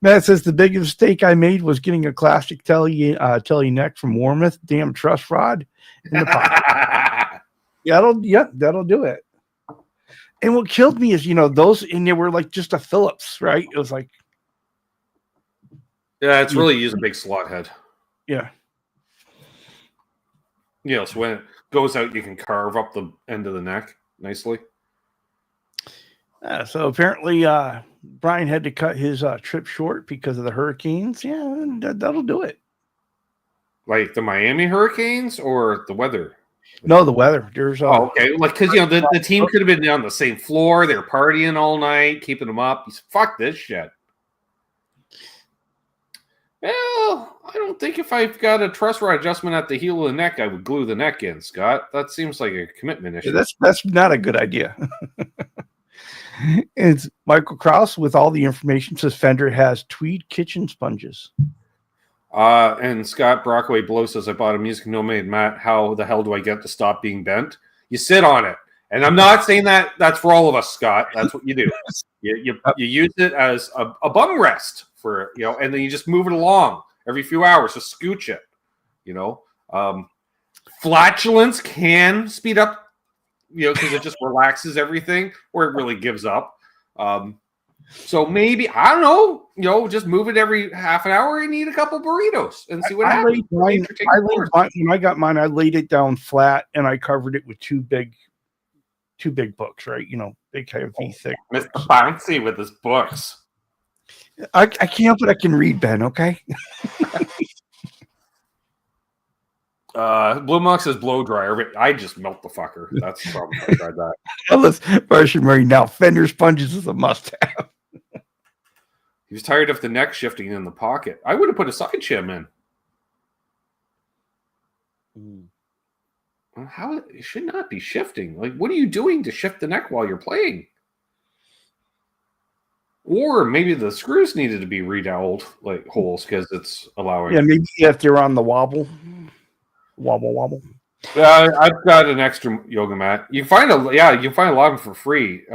Matt says the biggest mistake I made was getting a classic Tele neck from Warmouth. Damn truss rod in the pocket. That'll do it. And what killed me is, those in there were like just a Phillips, right? It was like, yeah, it's really use a big slot head. Yeah. So when it goes out, you can carve up the end of the neck nicely. So apparently, Brian had to cut his trip short because of the hurricanes. Yeah, that'll do it. Like the Miami Hurricanes or the weather? No, the weather. There's okay. Like because the team could have been on the same floor. They were partying all night, keeping them up. Fuck this shit. Well, I don't think if I've got a truss rod adjustment at the heel of the neck, I would glue the neck in, Scott. That seems like a commitment issue. That's not a good idea. It's Michael Krause with all the information says Fender has tweed kitchen sponges. And Scott Brockway Blow says, I bought a Music Nomad mat. How the hell do I get to stop being bent? You sit on it. And I'm not saying that's for all of us, Scott. That's what you do. You use it as a bum rest for, and then you just move it along every few hours. Just scooch it, Flatulence can speed up, because it just relaxes everything, or it really gives up. So maybe, I don't know, just move it every half an hour and eat a couple burritos and see what happens. When I got mine, I laid it down flat and I covered it with 2 big two big books, right? Big heavy thick. Mr. Bouncy with his books. I can't help it. I can read, Ben. Okay. Blue Monk says blow dryer, but I just melt the fucker. That's the problem. I tried that. Ellis Marshall now. Fender sponges is a must-have. He was tired of the neck shifting in the pocket. I would have put a side shim in. How it should not be shifting. Like, what are you doing to shift the neck while you're playing? Or maybe the screws needed to be redoweled, like holes, because it's allowing. Yeah, maybe if they're on the wobble. I've got an extra yoga mat. You can find a lot of them for free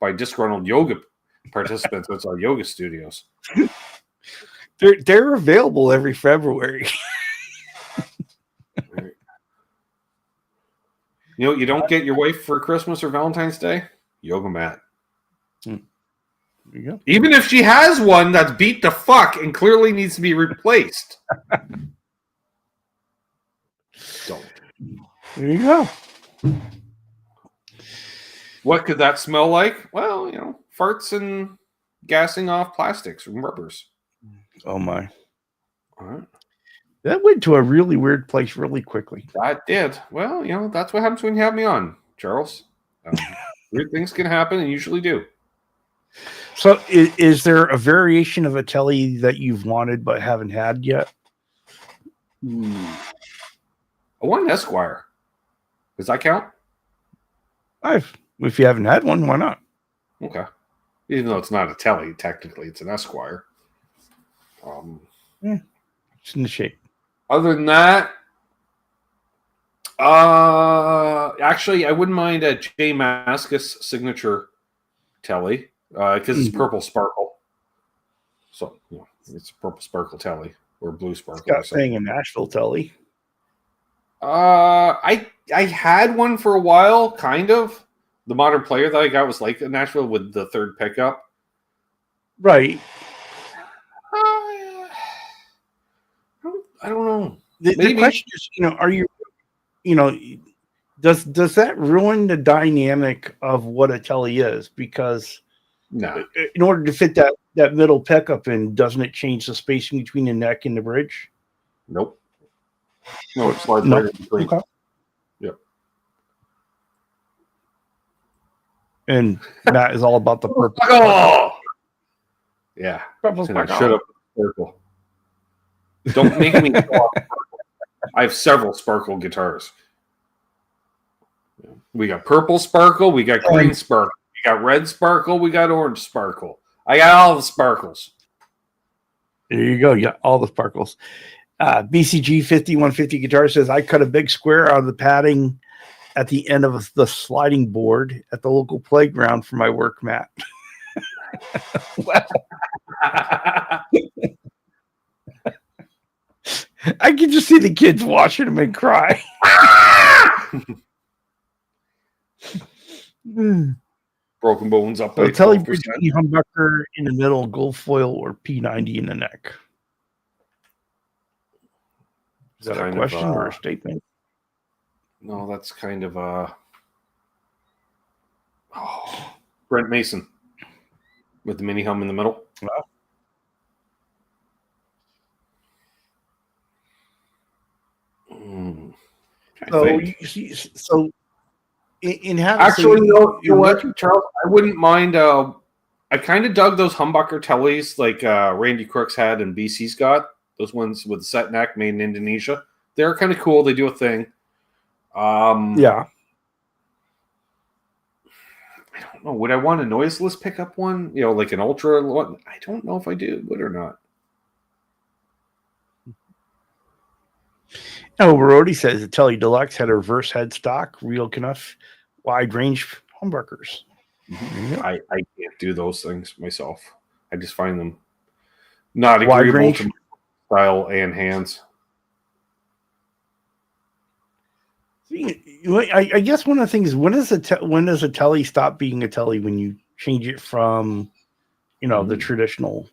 by disgruntled yoga participants at our yoga studios. They're available every February. You don't get your wife for Christmas or Valentine's Day? Yoga mat. There you go. Even if she has one that's beat the fuck and clearly needs to be replaced. Don't. There you go. What could that smell like? Well, farts and gassing off plastics and rubbers. Oh my. All right. That went to a really weird place really quickly. That did. Well, that's what happens when you have me on, Charles. Weird things can happen and usually do. So is there a variation of a Tele that you've wanted but haven't had yet? I want an Esquire. Does that count? If you haven't had one, why not? Okay. Even though it's not a Tele, technically it's an Esquire. It's in the shape. Other than that, actually, I wouldn't mind a J. Maskus signature Tele because it's purple sparkle. So, it's a purple sparkle Tele or blue sparkle. Got thing in Nashville Tele. I had one for a while, kind of. The modern player that I got was like in Nashville with the third pickup. Right. I don't know. The question is, are you, does that ruin the dynamic of what a Tele is? Because in order to fit that middle pickup in, doesn't it change the spacing between the neck and the bridge? Nope. No, it slides right in between. Okay. Yep. And Matt is all about the purple. Oh! Yeah. Purple Shut up, Sparkle. Don't make me talk. I have several Sparkle guitars. We got purple Sparkle, we got green Sparkle, we got red Sparkle, we got orange Sparkle. I got all the Sparkles. There you go. Yeah, all the Sparkles. BCG 5150 guitar says, I cut a big square out of the padding at the end of the sliding board at the local playground for my work mat. I can just see the kids watching them and cry. Broken bones up by Tele 12%. humbucker in the middle, gold foil, or P90 in the neck. Is that a question or a statement? No, that's kind of Brent Mason with the mini hum in the middle. Wow. So in having actually, no, you know what, Charles? I wouldn't mind. I kind of dug those humbucker Teles like Randy Crooks had and BC's got. Those ones with the set neck made in Indonesia. They're kind of cool. They do a thing. Yeah. I don't know. Would I want a noiseless pickup one? Like an Ultra one? I don't know if I would or not. No, Brody says the Tele Deluxe had a reverse headstock, real enough, wide range humbuckers. Mm-hmm. I can't do those things myself. I just find them not agreeable to my style and hands. I guess one of the things is when does a Tele stop being a Tele when you change it from, the traditional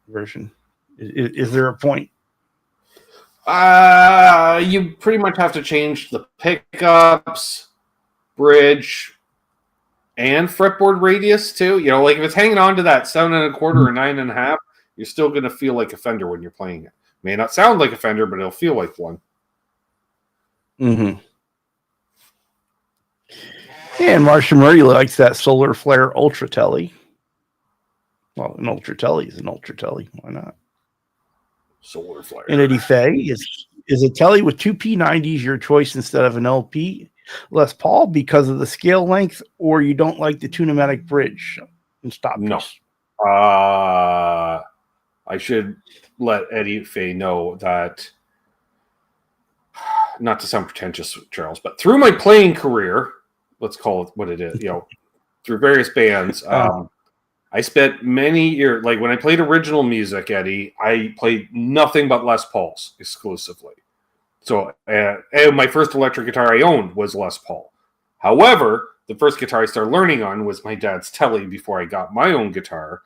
version? Is there a point? You pretty much have to change the pickups, bridge, and fretboard radius too. You know, like if it's hanging on to that 7 1/4 or 9.5, you're still going to feel like a Fender when you're playing it. May not sound like a Fender, but it'll feel like one. Mm-hmm. And Marcia Murray likes that Solar Flare Ultra Tele. Well, an Ultra Tele is an Ultra Tele. Why not? Solar Flare. And Eddie Fay is a Tele with 2 P90s your choice instead of an LP Les Paul because of the scale length, or you don't like the Tune-O-Matic bridge and stop No. piece? I should let Eddie Fay know that, not to sound pretentious, Charles, but through my playing career, let's call it what it is, you know, through various bands, I spent many years, like when I played original music, Eddie, I played nothing but Les Pauls exclusively. So, and my first electric guitar I owned was Les Paul. However, the first guitar I started learning on was my dad's Tele before I got my own guitar.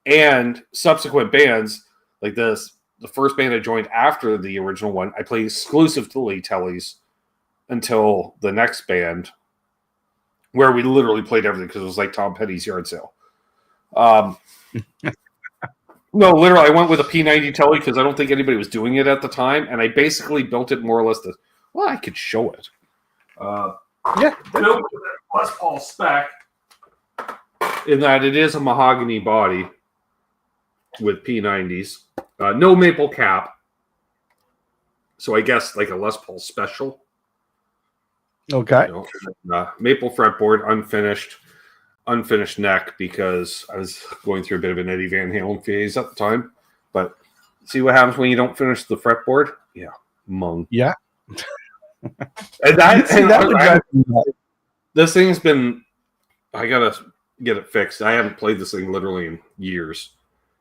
And subsequent bands, like this, the first band I joined after the original one, I played exclusively Teles until the next band, where we literally played everything because it was like Tom Petty's yard sale. No, literally, I went with a P90 Tele because I don't think anybody was doing it at the time, and I basically built it more or less to, well, I could show it. Yeah, built with a Les Paul spec, in that it is a mahogany body with P90s, no maple cap, so I guess like a Les Paul special. okay. You know, maple fretboard, unfinished neck because I was going through a bit of an Eddie Van Halen phase at the time. But see what happens when you don't finish the fretboard? Yeah, mung. Yeah. This thing's been, I gotta get it fixed. I haven't played this thing literally in years.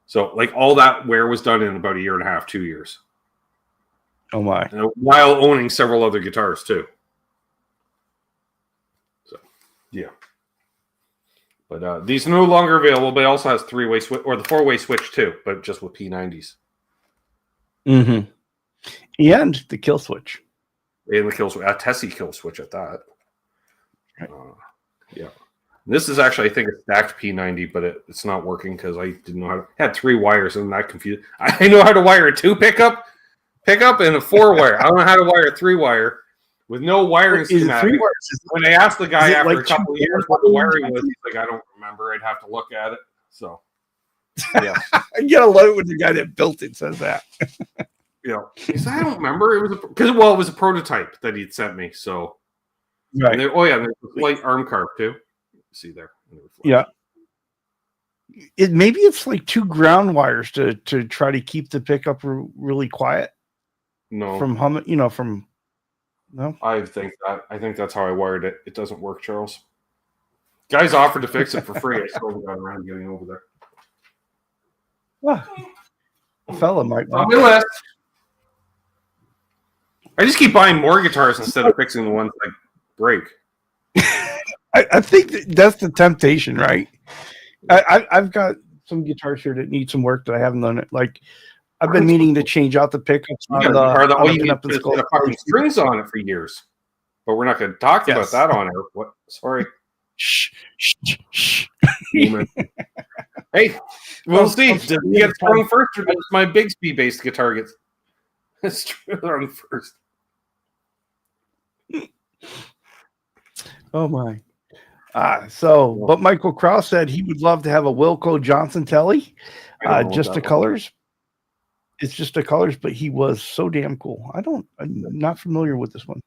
So like all that wear was done in about 1.5 years, 2 years. Oh my. And while owning several other guitars too. So yeah. But these are no longer available, but it also has 3-way switch, or the 4-way switch too, but just with P90s. Mm-hmm. And the kill switch. And the kill switch, a Tessie kill switch at that. Right. Yeah. This is actually, I think, a stacked P90, but it's not working because I didn't know how to. It had 3 wires and that confused. I know how to wire a 2 pickup, and a 4-wire. I don't know how to wire a 3-wire. With no wiring schematic. When I asked the guy after a couple of years what the wiring was, he's like, I don't remember. I'd have to look at it. So, yeah. You gotta love it when the guy that built it says that. Yeah. He said, I don't remember. It was it was a prototype that he'd sent me. So, right. There's a light arm carve too. See there. Yeah. Maybe it's like 2 ground wires to try to keep the pickup really quiet. No. From humming, from. No, I think that's how I wired it. It doesn't work, Charles. Guys offered to fix it for free. I still haven't got around getting over there. Well, a fella might. On my list. I just keep buying more guitars instead of fixing the ones that break. I think that's the temptation, right? I've got some guitars here that need some work that I haven't done it. Like I've been meaning to change out the pickups on the fucking strings on it for years, but we're not going to talk about that on air. What? Sorry. Shh. Hey, we'll see. Does he get strung first, or does my Bigsby-based guitar get strung first? Oh my. But Michael Krause said he would love to have a Wilco Johnson Tele, just the colors. It's just the colors, but he was so damn cool. I'm not familiar with this one.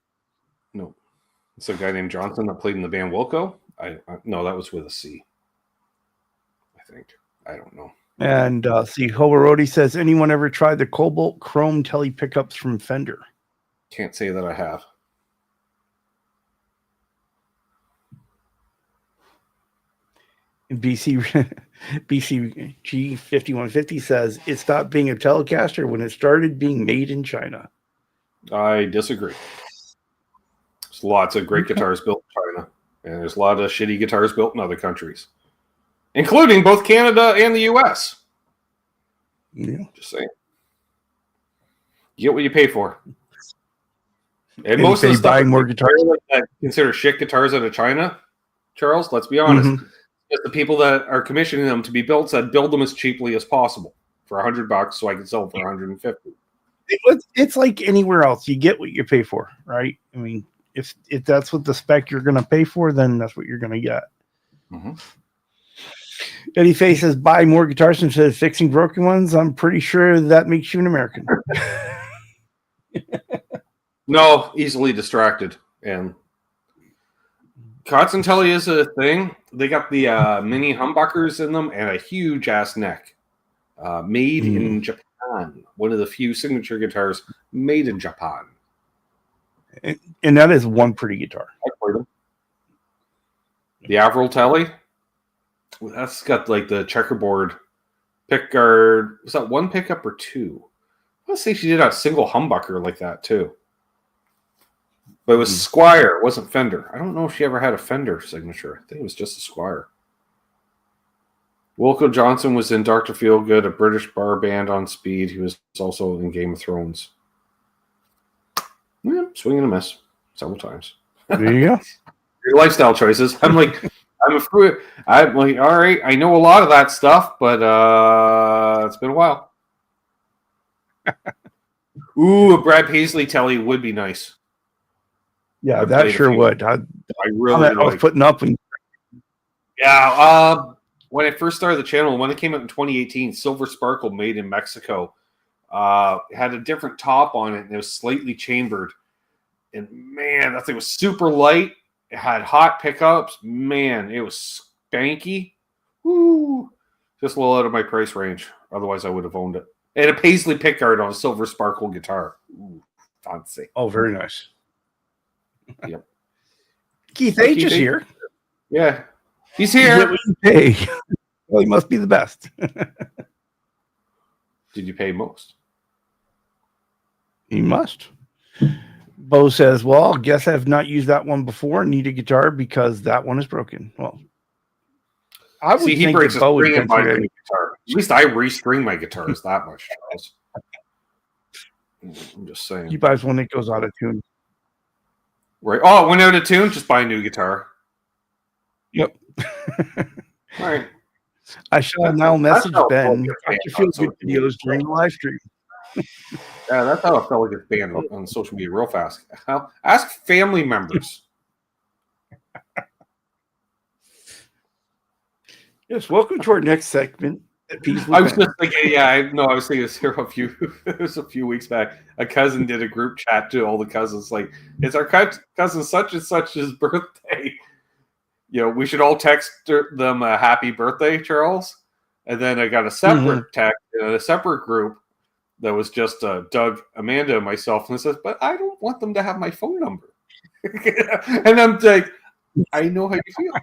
No. It's a guy named Johnson that played in the band Wilco. No, that was with a C. I think. I don't know. And Hobarodi says, anyone ever tried the Cobalt Chrome Tele pickups from Fender? Can't say that I have. BCG 5150 says it stopped being a Telecaster when it started being made in China. I disagree. There's lots of great guitars built in China, and there's a lot of shitty guitars built in other countries, including both Canada and the U.S. Yeah, just saying. You get what you pay for. And most of the stuff buying more guitars that consider shit guitars out of China, Charles. Let's be honest. Just the people that are commissioning them to be built said build them as cheaply as possible for $100 so I can sell them for 150. It's like anywhere else. You get what you pay for, right? I mean, if that's what the spec you're going to pay for, then that's what you're going to get. Mm-hmm. Eddie Face says, buy more guitars instead of fixing broken ones. I'm pretty sure that makes you an American. No, easily distracted. And Kotzen Tele is a thing. They got the mini humbuckers in them and a huge ass neck. Made in Japan. One of the few signature guitars made in Japan. And that is one pretty guitar. I played them. The Avril Tele. That's got like the checkerboard pickguard. Was that one pickup or two? I want to say she did a single humbucker like that too. But it was Squire, it wasn't Fender. I don't know if she ever had a Fender signature. I think it was just a Squire. Wilco Johnson was in Dr. Feelgood, a British bar band on Speed. He was also in Game of Thrones. Yeah, swing and a miss several times. There you go. Your lifestyle choices. I'm like, all right, I know a lot of that stuff, but it's been a while. Ooh, a Brad Paisley Tele would be nice. Yeah, that sure would. I was putting up. Yeah, when I first started the channel, when it came out in 2018, Silver Sparkle made in Mexico had a different top on it, and it was slightly chambered. And man, that thing was super light. It had hot pickups. Man, it was spanky. Woo! Just a little out of my price range. Otherwise, I would have owned it. And a Paisley pickguard on a Silver Sparkle guitar. Ooh, fancy. Oh, very nice. Yep. Keith H is here. Yeah. He's here. Hey. Well, he must be the best. Did you pay most? He must. Bo says, well, guess I've not used that one before. Need a guitar because that one is broken. Well, I would he breaks a string and buys a new guitar. At least I restring my guitars that much, Charles. I'm just saying. He buys one that goes out of tune. Right. Oh, it went out of tune? Just buy a new guitar. Yep. All right. I shall now message Ben. You feel good videos during the live stream. Yeah, that's how a fella gets banned on social media real fast. Ask family members. Yes, welcome to our next segment. I was just thinking, I was thinking this here it was a few weeks back. A cousin did a group chat to all the cousins, like, it's our cousin such and such's birthday. You know, we should all text them a happy birthday, Charles. And then I got a separate text in a separate group that was just Doug, Amanda, and myself. And it says, but I don't want them to have my phone number. And I'm like, I know how you feel.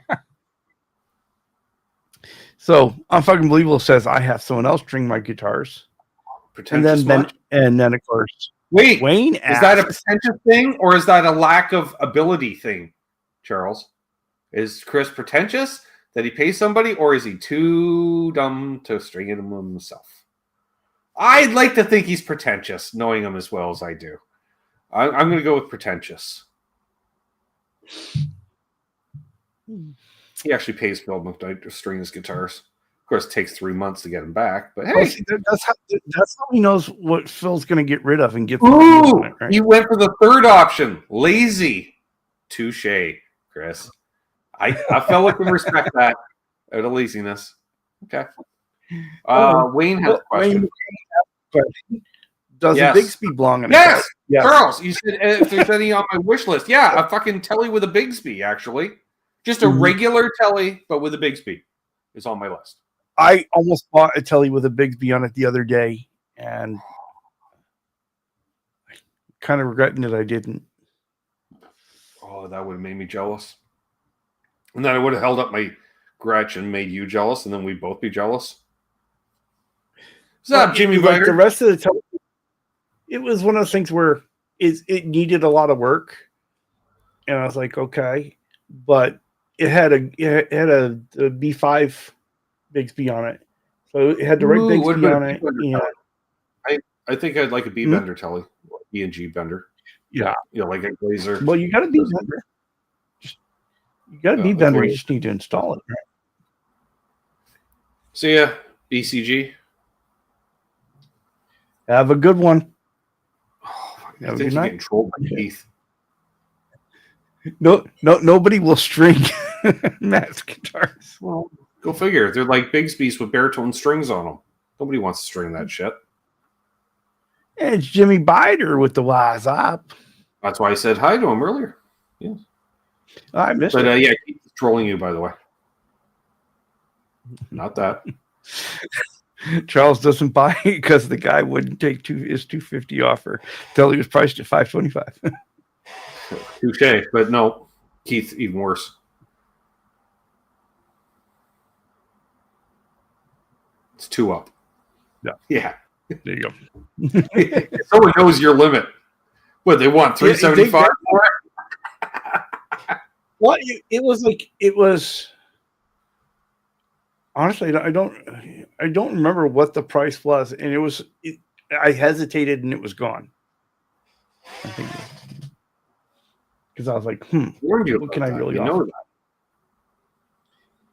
So Unfucking Believable says I have someone else string my guitars. And then of course, Wayne asks, is that a pretentious thing or is that a lack of ability thing, Charles? Is Chris pretentious that he pays somebody, or is he too dumb to string it himself? I'd like to think he's pretentious, knowing him as well as I do. I'm going to go with pretentious. He actually pays Phil McKnight to string his guitars. Of course, it takes 3 months to get them back, but hey, that's how he knows what Phil's going to get rid of and get. Ooh, it, right? He went for the third option, lazy. Touche, Chris. I felt like we respect that out of laziness. Okay. Wayne has a question. Does a Bigsby belong in yes. Charles, you said if there's any on my wish list. Yeah, a fucking Tele with a Bigsby, actually. Just a regular Tele, but with a Bigsby is on my list. I almost bought a Tele with a Bigsby on it the other day, and I kind of regretting that I didn't. Oh, that would have made me jealous. And then I would have held up my Gretsch and made you jealous, and then we'd both be jealous. What's up, Jimmy like the rest of the Tele, it was one of those things where it needed a lot of work, and I was like, okay, but it had a B5 Bigsby on it, so it had the right Bigsby on it. Yeah. I think I'd like a B bender Tele, B and G bender. Yeah, like a Glazer. Well, you got a B bender. You got a B bender. You just need to install it. Right? See ya, BCG. Have a good one. Oh, I think you're getting trolled by Keith. Nobody will string Matt's guitars. Well, go figure. They're like Bigsby's with baritone strings on them. Nobody wants to string that shit. And it's Jimmy Bider with the wise up. That's why I said hi to him earlier. Yes. I missed it. But yeah, Keith is trolling you, by the way. Not that. Charles doesn't buy it because the guy wouldn't take his $250 offer till he was priced at $525. Touche, but no, Keith, even worse. It's 2 up. Yeah. There you go. Someone knows your limit. What, they want $375 for it? Well, it was honestly, I don't remember what the price was, and I hesitated and it was gone. I think because I was like, what can I really offer? That.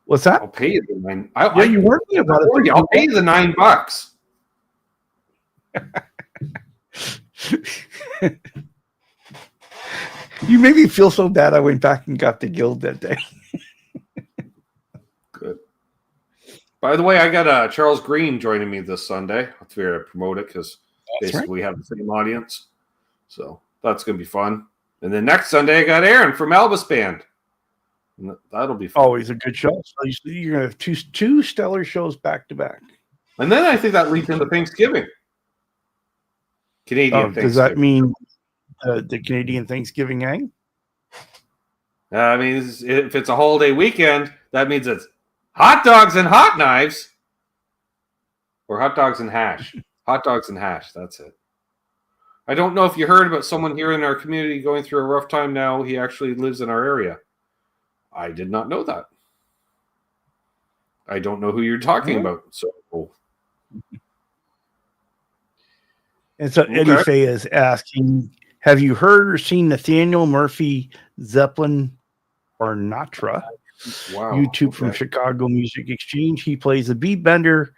What's that? I'll pay you the $9. Yeah, you warned me about it. I'll pay you the $9. You made me feel so bad. I went back and got the guild that day. Good. By the way, I got Charles Green joining me this Sunday. I'll figure to promote it because basically we have the same audience. So that's going to be fun. And then next Sunday, I got Aaron from Albus Band. And that'll be fun. Always a good show. So you're going to have two stellar shows back to back. And then I think that leads into Thanksgiving. Canadian Thanksgiving. Does that mean the Canadian Thanksgiving hang? I mean, if it's a holiday weekend, that means it's hot dogs and hot knives. Or hot dogs and hash. Hot dogs and hash. That's it. I don't know if you heard about someone here in our community going through a rough time now. He actually lives in our area. I did not know that. I don't know who you're talking about. So, and so Eddie Fay is asking, have you heard or seen Nathaniel Murphy Zeppelin Barnatra? Wow. YouTube from Chicago Music Exchange. He plays a beat bender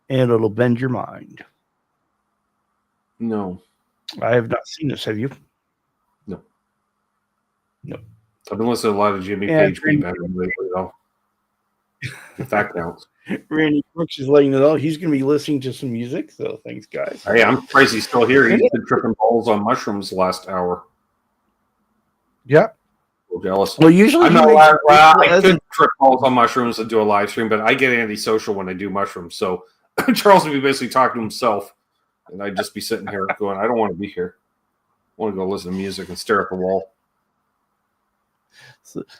and it'll bend your mind. No. I have not seen this. Have you? No. No. I've been listening to a lot of Jimmy Page beat bender lately, though. If that counts. Randy Brooks is letting it know he's going to be listening to some music. So thanks, guys. Hey, I'm surprised he's still here. He's been tripping balls on mushrooms last hour. Yeah. So jealous. Well, usually I'm not allowed. Well, I could trip balls on mushrooms and do a live stream, but I get antisocial when I do mushrooms. So Charles would be basically talking to himself, and I'd just be sitting here going, I don't want to be here. I want to go listen to music and stare at the wall.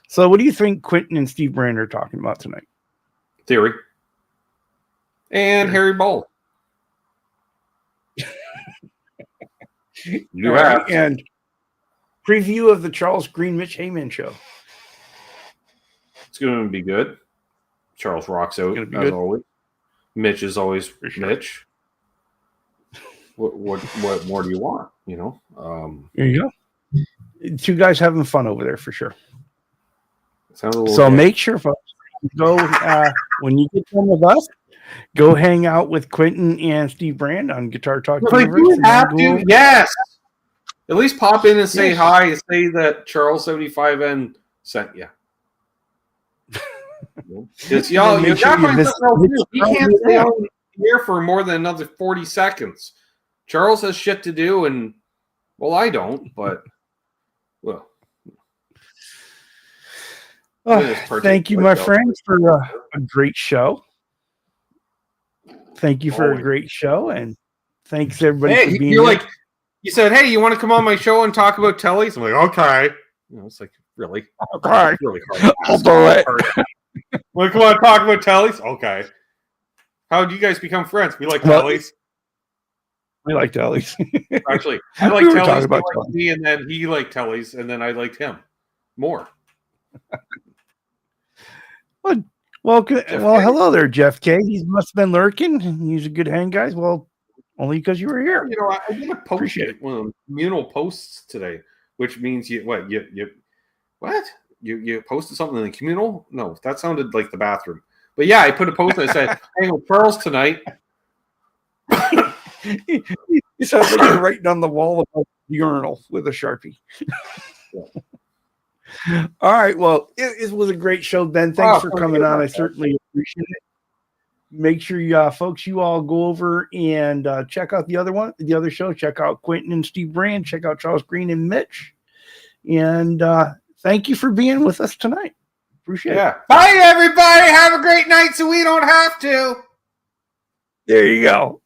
So what do you think Quentin and Steve Brand are talking about tonight? Theory. And Harry Ball. You have. And preview of the Charles Green Mitch Heyman show. It's going to be good. Charles rocks out as always. Mitch is always Mitch. What more do you want? You know. There you go. Two guys having fun over there for sure. So make sure, folks, go when you get done with us. Go hang out with Quentin and Steve Brand on Guitar Talk Universe. You have to, yes. At least pop in and say hi and say that Charles 75N sent you. Because y'all, you got myself. He can't stay on here for more than another 40 seconds. Charles has shit to do, and well, I don't, but well. Thank you, my friends, for a great show. Thank you for a great show, and thanks everybody for being here. You said, hey, you want to come on my show and talk about Teles? I'm like, okay. You know, it's like, really? Okay. Really hard. I'll do it. Well, come on, talk about Teles? Okay. How did you guys become friends? We like Teles. We like Teles. Actually, I like Teles. He liked me, and then he liked Teles, and then I liked him more. Well, hello there, Jeff K. He must have been lurking. He's a good hang, guys. Well, only because you were here. You know, I did a post one of them communal posts today, which means what? You posted something in the communal? No, that sounded like the bathroom. But yeah, I put a post and I said, hang with Charles tonight. It sounds like you're writing on the wall of the urinal with a Sharpie. All right. Well, it was a great show, Ben. Thanks for coming on. I certainly appreciate it. Make sure you folks, you all go over and check out the other show. Check out Quentin and Steve Brand. Check out Charles Green and Mitch. And thank you for being with us tonight. Appreciate it. Bye, everybody. Have a great night so we don't have to. There you go.